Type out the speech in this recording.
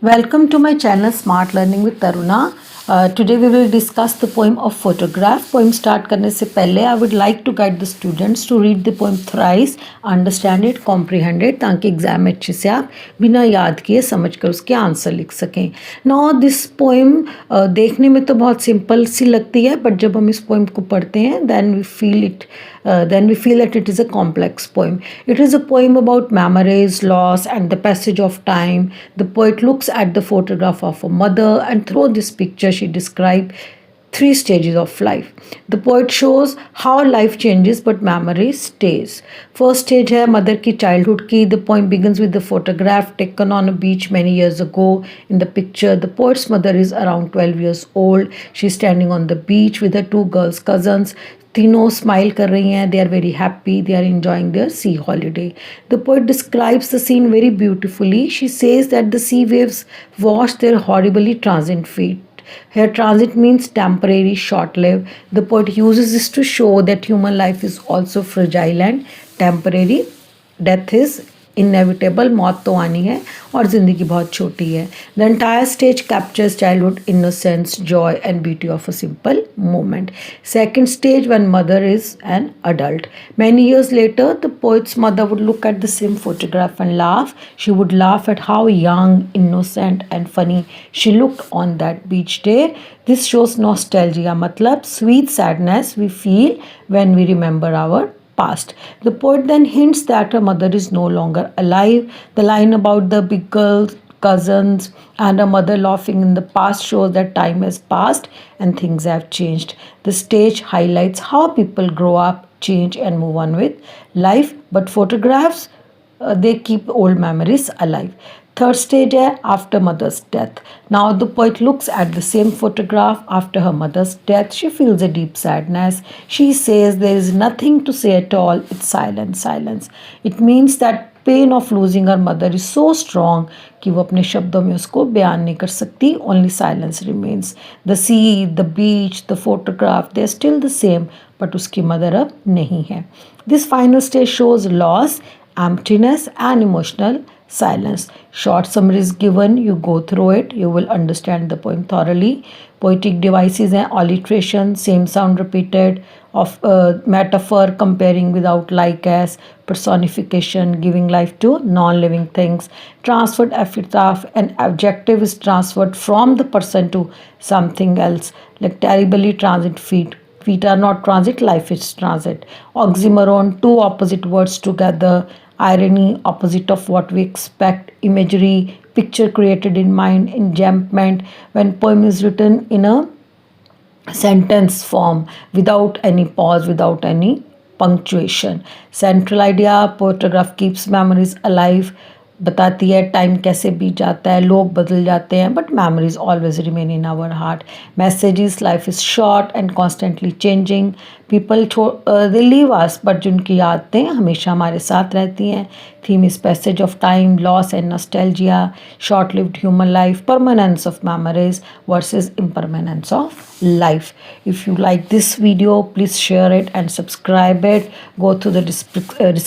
Welcome to my channel Smart Learning with Taruna. Today we will discuss the poem of photograph. Poem start करने से पहले I would like to guide the students to read the poem thrice, understand it, comprehend it, ताकि exam में अच्छे से आप बिना याद किए समझ कर उसके आंसर लिख सकें. Now this poem देखने में तो बहुत सिंपल सी लगती है, बट जब हम इस पोएम को पढ़ते हैं then we feel that it is a complex poem. It is a poem about memories, loss, and the passage of time. The poet looks at the photograph of a mother, and through this picture, she describes three stages of life. The poet shows how life changes but memory stays. First stage है mother की childhood की. The poem begins with the photograph taken on a beach many years ago. In the picture, the poet's mother is around 12 years old. She's standing on the beach with her two girls cousins. तीनों smile कर रही हैं. They are very happy. They are enjoying their sea holiday. The poet describes the scene very beautifully. She says that the sea waves wash their horribly transient feet. Here, transit means temporary, short-lived. The poet uses this to show that human life is also fragile and temporary. Death is inevitable, मौत तो आनी है और ज़िंदगी बहुत छोटी है. The entire stage captures childhood innocence, joy and beauty of a simple moment. Second stage, when mother is an adult. Many years later, the poet's mother would look at the same photograph and laugh. She would laugh at how young, innocent and funny she looked on that beach day. This shows nostalgia, मतलब sweet sadness we feel when we remember our past. The poet then hints that her mother is no longer alive. The line about the big girls, cousins, and her mother laughing in the past shows that time has passed and things have changed. The stage highlights how people grow up, change, and move on with life, but photographs they keep old memories alive. Third stage है after mother's death. Now the poet looks at the same photograph after her mother's death. She feels a deep sadness. She says there is nothing to say at all. It's silence, silence. It means that pain of losing her mother is so strong कि वो अपने शब्दों में उसको बयान नहीं कर सकती. Only silence remains. The sea, the beach, the photograph, they are still the same, but उसकी mother अब नहीं है. This final stage shows loss, emptiness and emotional silence. Short summary is given. You go through it. You will understand the poem thoroughly. Poetic devices and alliteration, same sound repeated, of metaphor, comparing without like as, personification, giving life to non-living things, transferred epitaph, an adjective is transferred from the person to something else, like terribly transit feet. Feet are not transit, life is transit. Oxymoron, two opposite words together. Irony, opposite of what we expect. Imagery, picture created in mind. Enjambment, when poem is written in a sentence form without any pause, without any punctuation. Central idea, photograph keeps memories alive. बताती है time कैसे बीत जाता है, लोग बदल जाते हैं, but memories always remain in our heart. Messages, life is short and constantly changing. People they leave us, but जिनकी यादें हमेशा हमारे साथ रहती हैं. Theme is passage of time, loss and nostalgia, short lived human life, permanence of memories versus impermanence of life. If you like this video, please share it and subscribe it. Go to the description